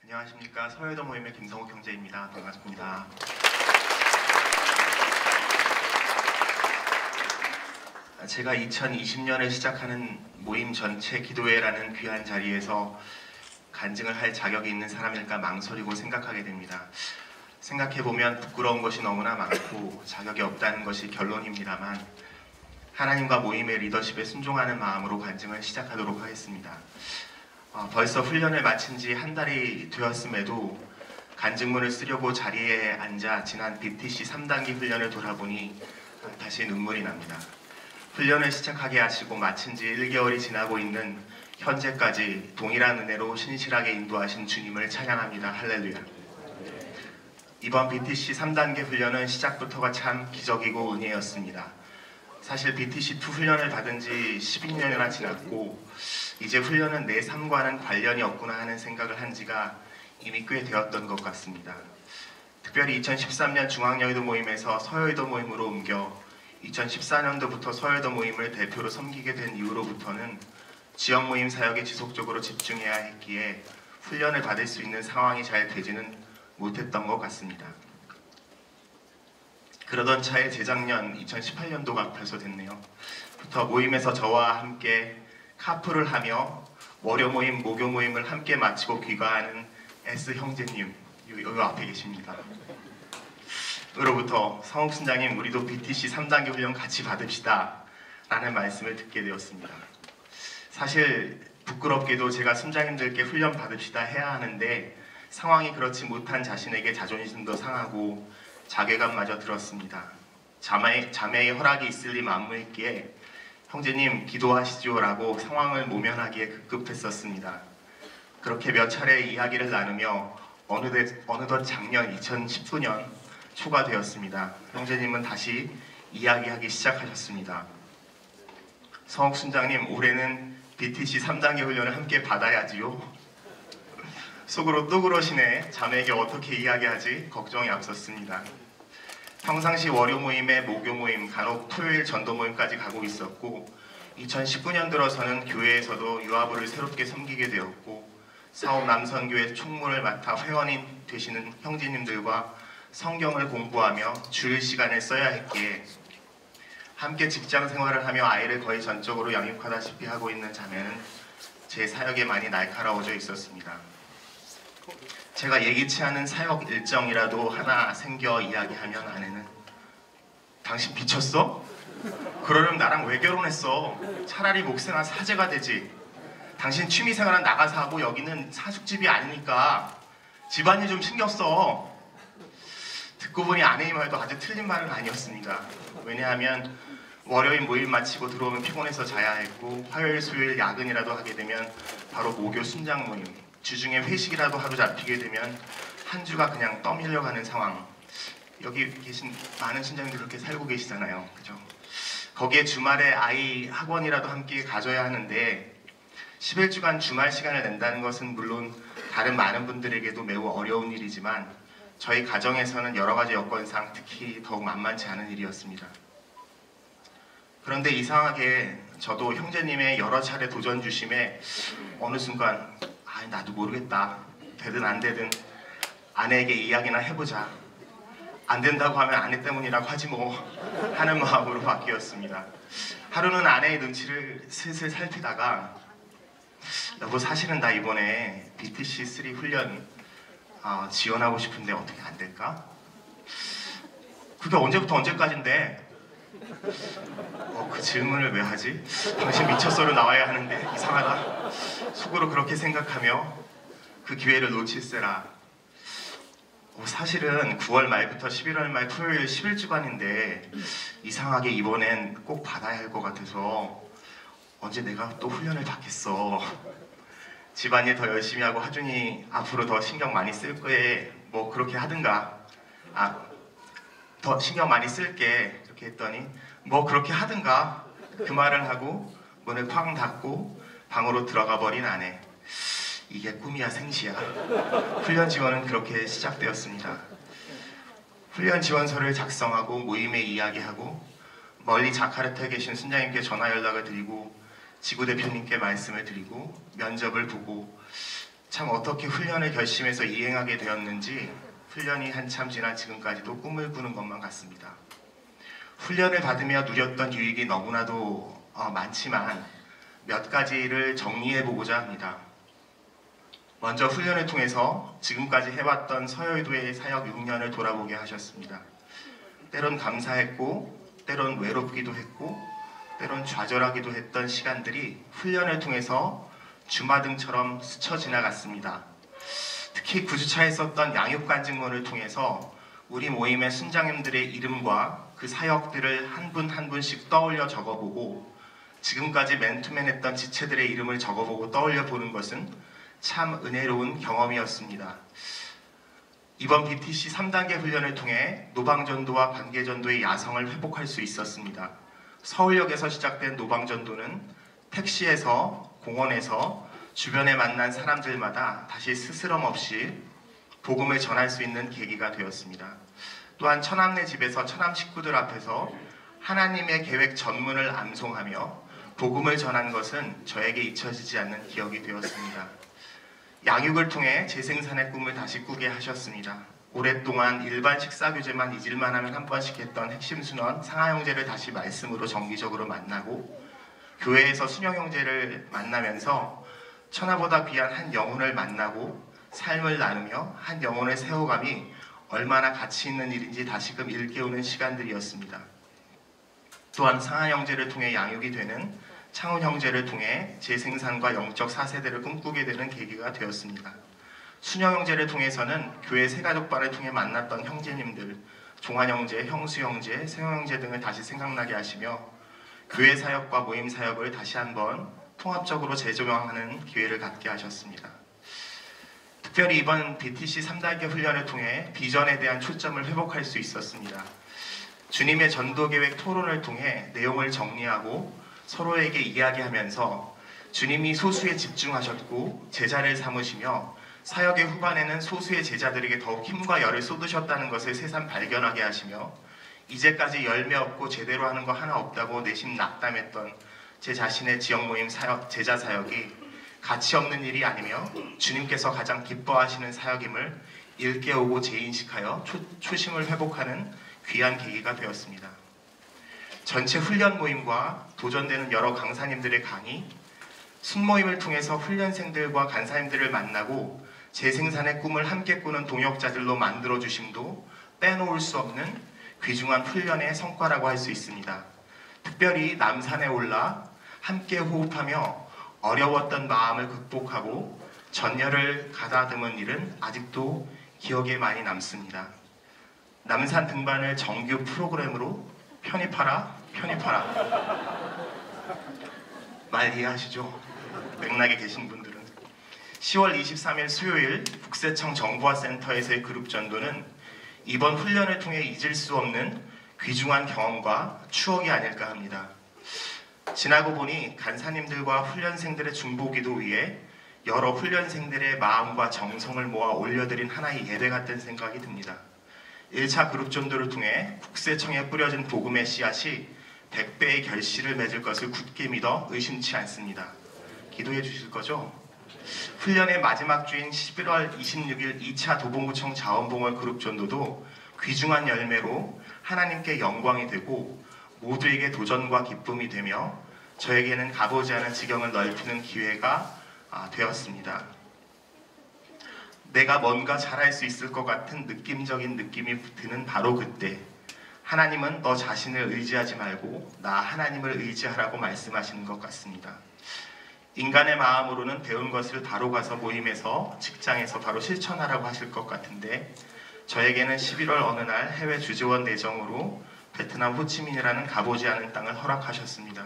안녕하십니까. 서해도 모임의 김성욱 형제입니다. 반갑습니다. 제가 2020년을 시작하는 모임 전체 기도회라는 귀한 자리에서 간증을 할 자격이 있는 사람일까 망설이고 생각하게 됩니다. 생각해보면 부끄러운 것이 너무나 많고 자격이 없다는 것이 결론입니다만 하나님과 모임의 리더십에 순종하는 마음으로 간증을 시작하도록 하겠습니다. 벌써 훈련을 마친 지 한 달이 되었음에도 간증문을 쓰려고 자리에 앉아 지난 BTC 3단계 훈련을 돌아보니 다시 눈물이 납니다. 훈련을 시작하게 하시고 마친 지 1개월이 지나고 있는 현재까지 동일한 은혜로 신실하게 인도하신 주님을 찬양합니다. 할렐루야. 이번 BTC 3단계 훈련은 시작부터가 참 기적이고 은혜였습니다. 사실 BTC2 훈련을 받은 지 12년이나 지났고 이제 훈련은 내 삶과는 관련이 없구나 하는 생각을 한 지가 이미 꽤 되었던 것 같습니다. 특별히 2013년 중앙여의도 모임에서 서여의도 모임으로 옮겨 2014년도부터 서여의도 모임을 대표로 섬기게 된 이후로부터는 지역 모임 사역에 지속적으로 집중해야 했기에 훈련을 받을 수 있는 상황이 잘 되지는 못했던 것 같습니다. 그러던 차에 재작년 2018년도가 벌써 됐네요. 부터 모임에서 저와 함께 카풀을 하며 월요 모임, 목요 모임을 함께 마치고 귀가하는 S 형제님, 여기 앞에 계십니다. 으로부터 성욱 순장님, 우리도 BTC 3단계 훈련 같이 받읍시다 라는 말씀을 듣게 되었습니다. 사실 부끄럽게도 제가 순장님들께 훈련 받읍시다 해야 하는데 상황이 그렇지 못한 자신에게 자존심도 상하고 자괴감마저 들었습니다. 자매의 허락이 있을 리 만무했기에 형제님 기도하시죠 라고 상황을 모면하기에 급급했었습니다. 그렇게 몇 차례 이야기를 나누며 어느덧 작년 2019년 초가 되었습니다. 형제님은 다시 이야기하기 시작하셨습니다. 성욱 순장님, 올해는 BTC 3단계 훈련을 함께 받아야지요. 속으로 또 그러시네. 자매에게 어떻게 이야기하지? 걱정이 앞섰습니다. 평상시 월요 모임에 목요 모임, 간혹 토요일 전도 모임까지 가고 있었고 2019년 들어서는 교회에서도 유아부를 새롭게 섬기게 되었고 사업 남선교회 총무를 맡아 회원인 되시는 형제님들과 성경을 공부하며 주일 시간을 써야 했기에 함께 직장 생활을 하며 아이를 거의 전적으로 양육하다시피 하고 있는 자매는 제 사역에 많이 날카로워져 있었습니다. 제가 예기치 않은 사역 일정이라도 하나 생겨 이야기하면 아내는 당신 미쳤어? 그러려면 나랑 왜 결혼했어? 차라리 목생한 사제가 되지. 당신 취미생활은 나가서 하고 여기는 사숙집이 아니니까 집안일 좀 신경 써. 듣고 보니 아내의 말도 아주 틀린 말은 아니었습니다. 왜냐하면 월요일 모임 마치고 들어오면 피곤해서 자야 했고 화요일 수요일 야근이라도 하게 되면 바로 목요 순장 모임, 주중에 회식이라도 하루 잡히게 되면 한 주가 그냥 떠밀려가는 상황. 여기 계신 많은 신장님들 그렇게 살고 계시잖아요. 그죠? 거기에 주말에 아이 학원이라도 함께 가져야 하는데 11주간 주말 시간을 낸다는 것은 물론 다른 많은 분들에게도 매우 어려운 일이지만 저희 가정에서는 여러 가지 여건상 특히 더욱 만만치 않은 일이었습니다. 그런데 이상하게 저도 형제님의 여러 차례 도전 주심에 어느 순간 나도 모르겠다. 되든 안 되든 아내에게 이야기나 해보자. 안 된다고 하면 아내 때문이라고 하지 뭐 하는 마음으로 바뀌었습니다. 하루는 아내의 눈치를 슬슬 살피다가 여보, 사실은 나 이번에 BTC3 훈련 지원하고 싶은데 어떻게 안 될까? 그게 언제부터 언제까지인데? 그 질문을 왜 하지? 당신 미쳤어로 나와야 하는데 이상하다. 속으로 그렇게 생각하며 그 기회를 놓칠세라. 사실은 9월 말부터 11월 말 토요일 11주간인데 이상하게 이번엔 꼭 받아야 할 것 같아서 언제 내가 또 훈련을 받겠어. 집안일 더 열심히 하고 하준이 앞으로 더 신경 많이 쓸 거에 뭐 그렇게 하든가. 더 신경 많이 쓸게. 이렇게 했더니 뭐 그렇게 하든가. 그 말을 하고 문을 쾅 닫고 방으로 들어가 버린 아내. 이게 꿈이야 생시야. 훈련 지원은 그렇게 시작되었습니다. 훈련 지원서를 작성하고 모임에 이야기하고 멀리 자카르타에 계신 순장님께 전화 연락을 드리고 지구 대표님께 말씀을 드리고 면접을 보고 참 어떻게 훈련을 결심해서 이행하게 되었는지 훈련이 한참 지난 지금까지도 꿈을 꾸는 것만 같습니다. 훈련을 받으며 누렸던 유익이 너무나도 많지만 몇 가지를 정리해보고자 합니다. 먼저 훈련을 통해서 지금까지 해왔던 서여의도의 사역 6년을 돌아보게 하셨습니다. 때론 감사했고 때론 외롭기도 했고 때론 좌절하기도 했던 시간들이 훈련을 통해서 주마등처럼 스쳐 지나갔습니다. 특히 9주차에 썼던 양육간증문을 통해서 우리 모임의 순장님들의 이름과 그 사역들을 한 분 한 분씩 떠올려 적어보고 지금까지 맨투맨 했던 지체들의 이름을 적어보고 떠올려 보는 것은 참 은혜로운 경험이었습니다. 이번 BTC 3단계 훈련을 통해 노방전도와 관계전도의 야성을 회복할 수 있었습니다. 서울역에서 시작된 노방전도는 택시에서 공원에서 주변에 만난 사람들마다 다시 스스럼 없이 복음을 전할 수 있는 계기가 되었습니다. 또한 처남네 집에서 처남 식구들 앞에서 하나님의 계획 전문을 암송하며 복음을 전한 것은 저에게 잊혀지지 않는 기억이 되었습니다. 양육을 통해 재생산의 꿈을 다시 꾸게 하셨습니다. 오랫동안 일반 식사교제만 잊을만 하면 한 번씩 했던 핵심 순원 상하형제를 다시 말씀으로 정기적으로 만나고 교회에서 순영형제를 만나면서 천하보다 귀한 한 영혼을 만나고 삶을 나누며 한 영혼을 세워감이 얼마나 가치 있는 일인지 다시금 일깨우는 시간들이었습니다. 또한 상하형제를 통해 양육이 되는 창훈형제를 통해 재생산과 영적 4세대를 꿈꾸게 되는 계기가 되었습니다. 순영형제를 통해서는 교회 새가족반을 통해 만났던 형제님들, 종환형제, 형수형제, 세용형제 등을 다시 생각나게 하시며 교회 사역과 모임 사역을 다시 한번 통합적으로 재조명하는 기회를 갖게 하셨습니다. 특별히 이번 BTC 3단계 훈련을 통해 비전에 대한 초점을 회복할 수 있었습니다. 주님의 전도계획 토론을 통해 내용을 정리하고 서로에게 이야기하면서 주님이 소수에 집중하셨고 제자를 삼으시며 사역의 후반에는 소수의 제자들에게 더욱 힘과 열을 쏟으셨다는 것을 새삼 발견하게 하시며 이제까지 열매 없고 제대로 하는 거 하나 없다고 내심 낙담했던 제 자신의 지역 모임 사역, 제자 사역이 가치 없는 일이 아니며 주님께서 가장 기뻐하시는 사역임을 일깨우고 재인식하여 초심을 회복하는 귀한 계기가 되었습니다. 전체 훈련 모임과 도전되는 여러 강사님들의 강의, 순모임을 통해서 훈련생들과 간사님들을 만나고 재생산의 꿈을 함께 꾸는 동역자들로 만들어주심도 빼놓을 수 없는 귀중한 훈련의 성과라고 할 수 있습니다. 특별히 남산에 올라 함께 호흡하며 어려웠던 마음을 극복하고 전열을 가다듬은 일은 아직도 기억에 많이 남습니다. 남산 등반을 정규 프로그램으로 편입하라. 말 이해하시죠? 맥락에 계신 분들은. 10월 23일 수요일 국세청 정보화센터에서의 그룹 전도는 이번 훈련을 통해 잊을 수 없는 귀중한 경험과 추억이 아닐까 합니다. 지나고 보니 간사님들과 훈련생들의 중보기도 위해 여러 훈련생들의 마음과 정성을 모아 올려드린 하나의 예배 같은 생각이 듭니다. 1차 그룹 전도를 통해 국세청에 뿌려진 복음의 씨앗이 100배의 결실을 맺을 것을 굳게 믿어 의심치 않습니다. 기도해 주실 거죠? 훈련의 마지막 주인 11월 26일 2차 도봉구청 자원봉헌 그룹 전도도 귀중한 열매로 하나님께 영광이 되고 모두에게 도전과 기쁨이 되며 저에게는 가보지 않은 지경을 넓히는 기회가 되었습니다. 내가 뭔가 잘할 수 있을 것 같은 느낌적인 느낌이 드는 바로 그때 하나님은 너 자신을 의지하지 말고 나 하나님을 의지하라고 말씀하시는 것 같습니다. 인간의 마음으로는 배운 것을 바로 가서 모임에서 직장에서 바로 실천하라고 하실 것 같은데 저에게는 11월 어느 날 해외 주재원 내정으로 베트남 호치민이라는 가보지 않은 땅을 허락하셨습니다.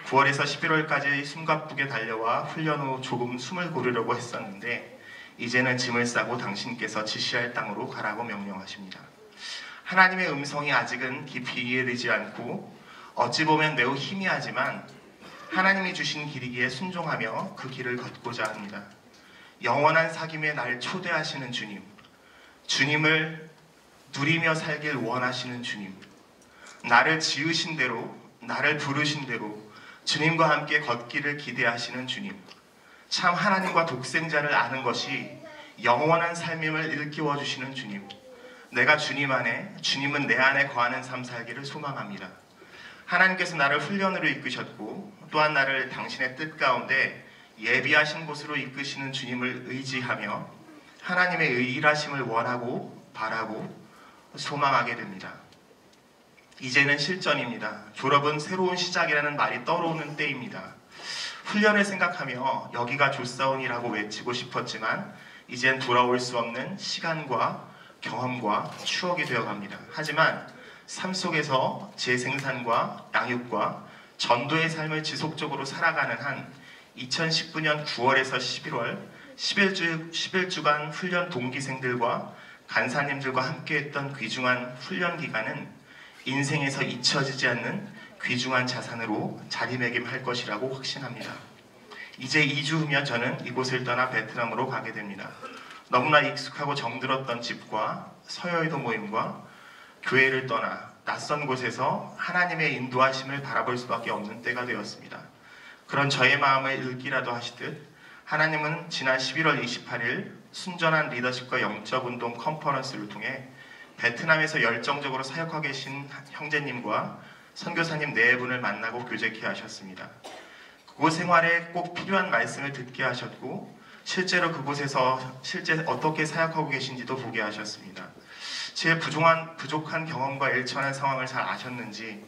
9월에서 11월까지 숨가쁘게 달려와 훈련 후 조금 숨을 고르려고 했었는데 이제는 짐을 싸고 당신께서 지시할 땅으로 가라고 명령하십니다. 하나님의 음성이 아직은 깊이 이해되지 않고 어찌 보면 매우 희미하지만 하나님이 주신 길이기에 순종하며 그 길을 걷고자 합니다. 영원한 사귐에 날 초대하시는 주님, 주님을 누리며 살길 원하시는 주님, 나를 지으신 대로, 나를 부르신 대로 주님과 함께 걷기를 기대하시는 주님, 참 하나님과 독생자를 아는 것이 영원한 삶임을 일깨워 주시는 주님. 내가 주님 안에, 주님은 내 안에 거하는 삶 살기를 소망합니다. 하나님께서 나를 훈련으로 이끄셨고 또한 나를 당신의 뜻 가운데 예비하신 곳으로 이끄시는 주님을 의지하며 하나님의 일하심을 원하고 바라고 소망하게 됩니다. 이제는 실전입니다. 졸업은 새로운 시작이라는 말이 떠오르는 때입니다. 훈련을 생각하며 여기가 조사원이라고 외치고 싶었지만 이젠 돌아올 수 없는 시간과 경험과 추억이 되어갑니다. 하지만 삶 속에서 재생산과 양육과 전도의 삶을 지속적으로 살아가는 한 2019년 9월에서 11월 11주간 훈련 동기생들과 간사님들과 함께했던 귀중한 훈련 기간은 인생에서 잊혀지지 않는 귀중한 자산으로 자리매김할 것이라고 확신합니다. 이제 2주 후면 저는 이곳을 떠나 베트남으로 가게 됩니다. 너무나 익숙하고 정들었던 집과 서여의도 모임과 교회를 떠나 낯선 곳에서 하나님의 인도하심을 바라볼 수밖에 없는 때가 되었습니다. 그런 저의 마음을 읽기라도 하시듯 하나님은 지난 11월 28일 순전한 리더십과 영적운동 컨퍼런스를 통해 베트남에서 열정적으로 사역하고 계신 형제님과 선교사님 4분을 만나고 교제케 하셨습니다. 그곳 생활에 꼭 필요한 말씀을 듣게 하셨고 실제로 그곳에서 실제 어떻게 사역하고 계신지도 보게 하셨습니다. 제 부족한 경험과 일처한 상황을 잘 아셨는지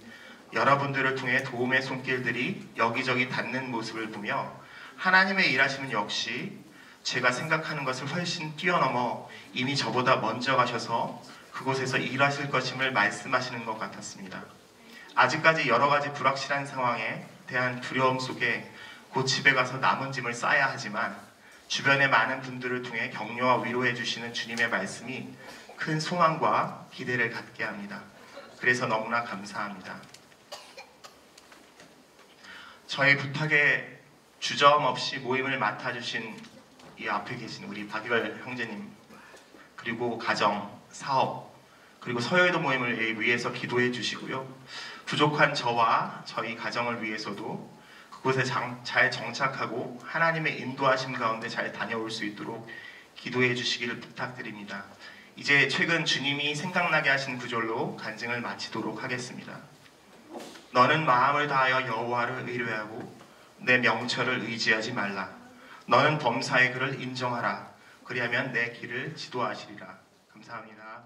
여러분들을 통해 도움의 손길들이 여기저기 닿는 모습을 보며 하나님의 일하심은 역시 제가 생각하는 것을 훨씬 뛰어넘어 이미 저보다 먼저 가셔서 그곳에서 일하실 것임을 말씀하시는 것 같았습니다. 아직까지 여러 가지 불확실한 상황에 대한 두려움 속에 곧 집에 가서 남은 짐을 싸야 하지만 주변의 많은 분들을 통해 격려와 위로해 주시는 주님의 말씀이 큰 소망과 기대를 갖게 합니다. 그래서 너무나 감사합니다. 저희 부탁에 주저함 없이 모임을 맡아주신 이 앞에 계신 우리 박유열 형제님, 그리고 가정, 사업, 그리고 서여의도 모임을 위해서 기도해 주시고요. 부족한 저와 저희 가정을 위해서도 그곳에 잘 정착하고 하나님의 인도하심 가운데 잘 다녀올 수 있도록 기도해 주시기를 부탁드립니다. 이제 최근 주님이 생각나게 하신 구절로 간증을 마치도록 하겠습니다. 너는 마음을 다하여 여호와를 의뢰하고 내 명철을 의지하지 말라. 너는 범사의 그를 인정하라. 그리하면 내 길을 지도하시리라. 감사합니다.